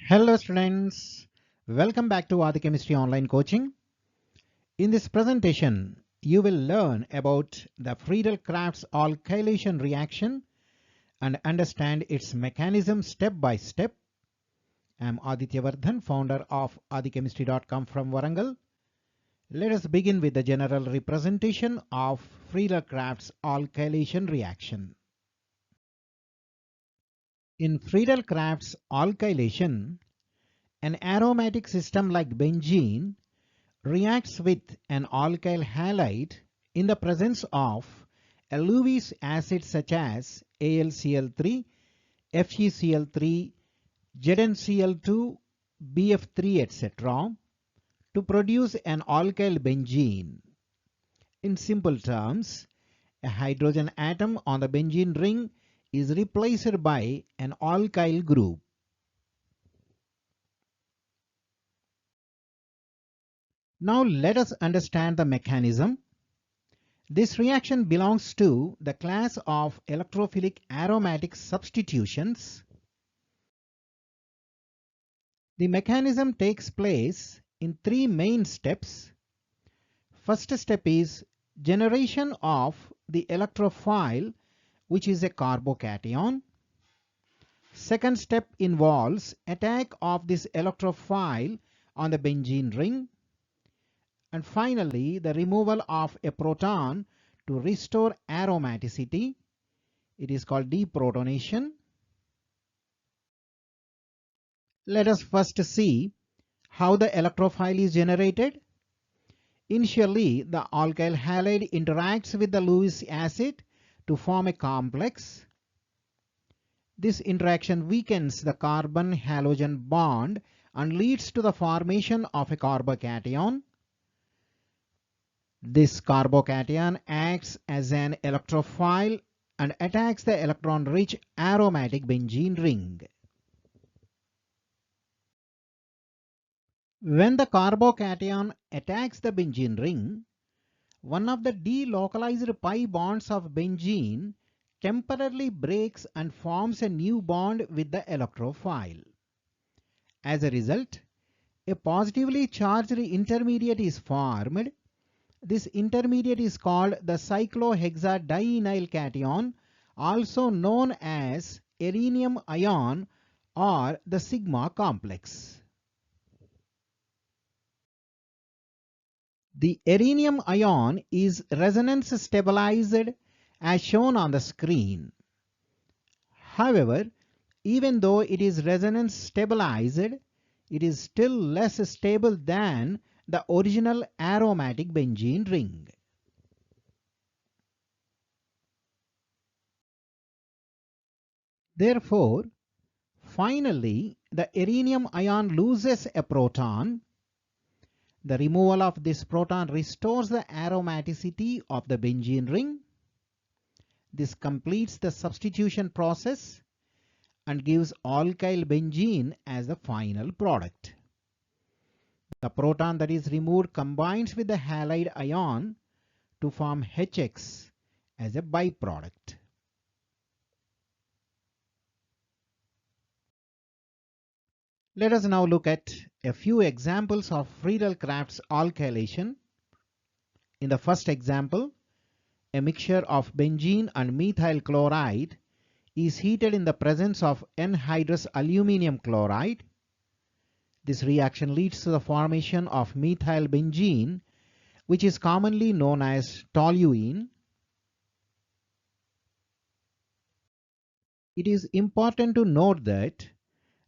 Hello students, welcome back to Adi Chemistry Online Coaching. In this presentation, you will learn about the Friedel-Crafts alkylation reaction and understand its mechanism step by step. I am Aditya Vardhan, founder of adichemistry.com from Warangal. Let us begin with the general representation of Friedel-Crafts alkylation reaction. In Friedel-Crafts alkylation, an aromatic system like benzene reacts with an alkyl halide in the presence of a Lewis acid such as AlCl3, FeCl3, ZnCl2, BF3, etc. to produce an alkyl benzene. In simple terms, a hydrogen atom on the benzene ring is replaced by an alkyl group. Now let us understand the mechanism. This reaction belongs to the class of electrophilic aromatic substitutions. The mechanism takes place in three main steps. First step is generation of the electrophile, which is a carbocation. Second step involves attack of this electrophile on the benzene ring. And finally, the removal of a proton to restore aromaticity. It is called deprotonation. Let us first see how the electrophile is generated. Initially, the alkyl halide interacts with the Lewis acid to form a complex. This interaction weakens the carbon-halogen bond and leads to the formation of a carbocation. This carbocation acts as an electrophile and attacks the electron-rich aromatic benzene ring. When the carbocation attacks the benzene ring, one of the delocalized pi bonds of benzene temporarily breaks and forms a new bond with the electrophile. As a result, a positively charged intermediate is formed. This intermediate is called the cyclohexadienyl cation, also known as arenium ion or the sigma complex. The arenium ion is resonance stabilized as shown on the screen. However, even though it is resonance stabilized, it is still less stable than the original aromatic benzene ring. Therefore, finally, the arenium ion loses a proton. The removal of this proton restores the aromaticity of the benzene ring. This completes the substitution process and gives alkyl benzene as the final product. The proton that is removed combines with the halide ion to form HX as a byproduct. Let us now look at a few examples of Friedel-Crafts alkylation. In the first example, a mixture of benzene and methyl chloride is heated in the presence of anhydrous aluminium chloride. This reaction leads to the formation of methyl benzene, which is commonly known as toluene. It is important to note that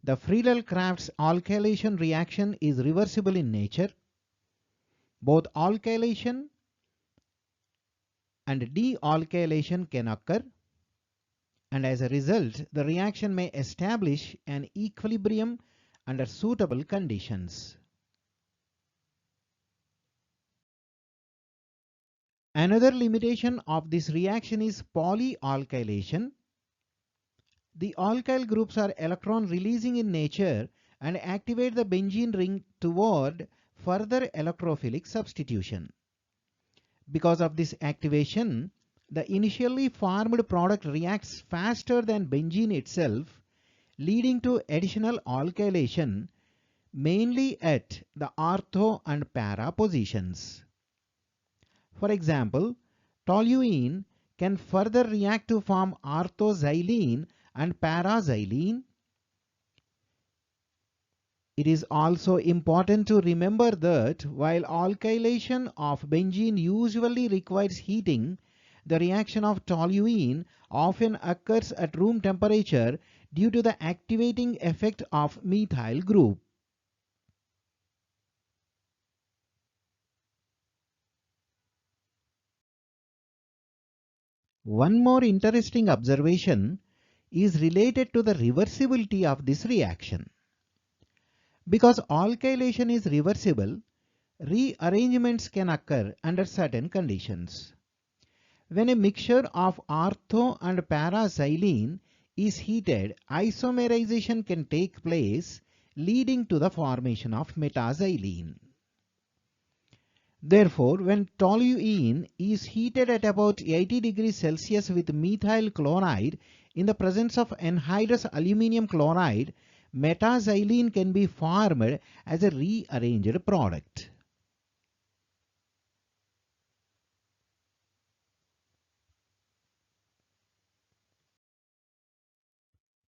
the Friedel-Crafts alkylation reaction is reversible in nature. Both alkylation and dealkylation can occur, and as a result, the reaction may establish an equilibrium under suitable conditions. Another limitation of this reaction is polyalkylation. The alkyl groups are electron releasing in nature and activate the benzene ring toward further electrophilic substitution. Because of this activation, the initially formed product reacts faster than benzene itself, leading to additional alkylation mainly at the ortho and para positions. For example, toluene can further react to form orthoxylene and paraxylene. It is also important to remember that while alkylation of benzene usually requires heating, the reaction of toluene often occurs at room temperature due to the activating effect of methyl group. One more interesting observation is related to the reversibility of this reaction. Because alkylation is reversible, rearrangements can occur under certain conditions. When a mixture of ortho and paraxylene is heated, isomerization can take place, leading to the formation of metaxylene. Therefore, when toluene is heated at about 80 degrees Celsius with methyl chloride in the presence of anhydrous aluminium chloride, metaxylene can be formed as a rearranged product.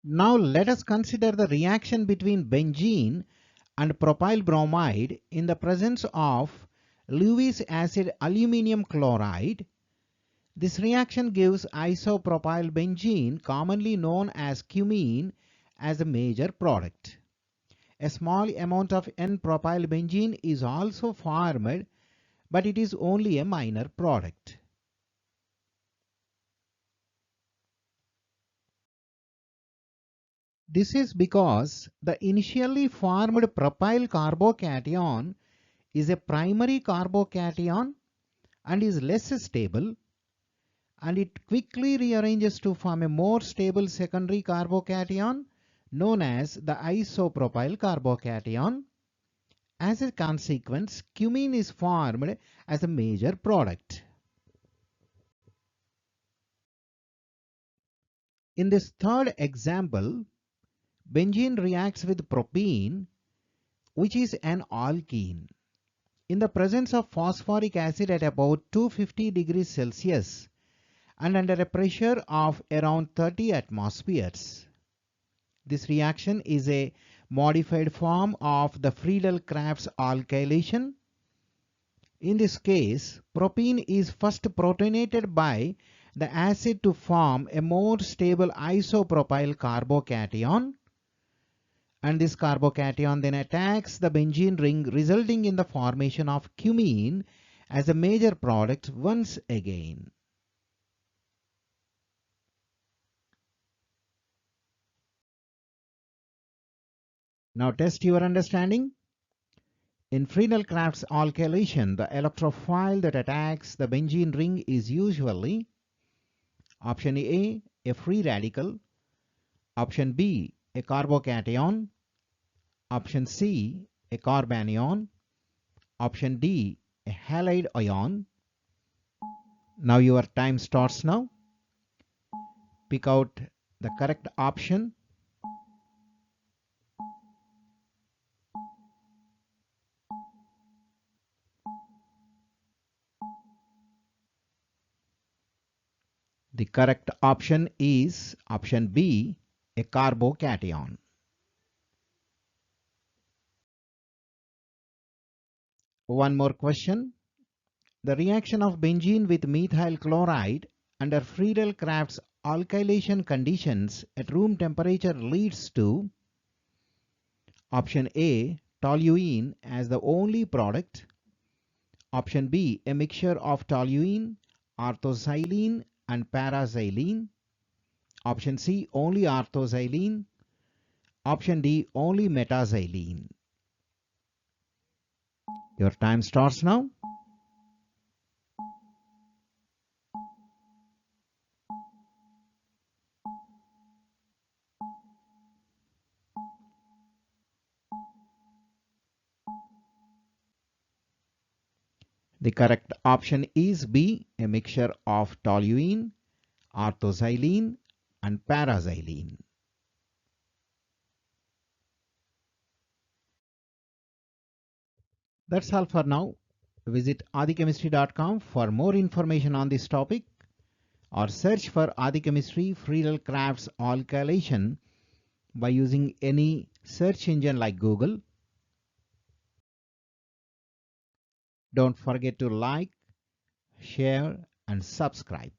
Now let us consider the reaction between benzene and propyl bromide in the presence of Lewis acid aluminium chloride. This reaction gives isopropylbenzene, commonly known as cumene, as a major product. A small amount of N-propylbenzene is also formed, but it is only a minor product. This is because the initially formed propyl carbocation is a primary carbocation and is less stable, and it quickly rearranges to form a more stable secondary carbocation known as the isopropyl carbocation. As a consequence, cumene is formed as a major product. In this third example, benzene reacts with propene, which is an alkene. In the presence of phosphoric acid at about 250 degrees Celsius and under a pressure of around 30 atmospheres. This reaction is a modified form of the Friedel-Crafts alkylation. In this case, propene is first protonated by the acid to form a more stable isopropyl carbocation, and this carbocation then attacks the benzene ring, resulting in the formation of cumene as a major product once again. Now test your understanding. In Friedel-Crafts alkylation, the electrophile that attacks the benzene ring is usually option A, a free radical, option B, a carbocation, option C, a carbanion, option D, a halide ion. Now your time starts now. Pick out the correct option. The correct option is option B, a carbocation. One more question. The reaction of benzene with methyl chloride under Friedel-Crafts alkylation conditions at room temperature leads to option A, toluene as the only product, option B, a mixture of toluene, orthoxylene and paraxylene, option C, only orthoxylene, option D, only metaxylene. Your time starts now. The correct option is B, a mixture of toluene, orthoxylene and paraxylene. That's all for now. Visit adichemistry.com for more information on this topic, or search for Adichemistry Friedel-Crafts alkylation by using any search engine like Google. Don't forget to like, share, and subscribe.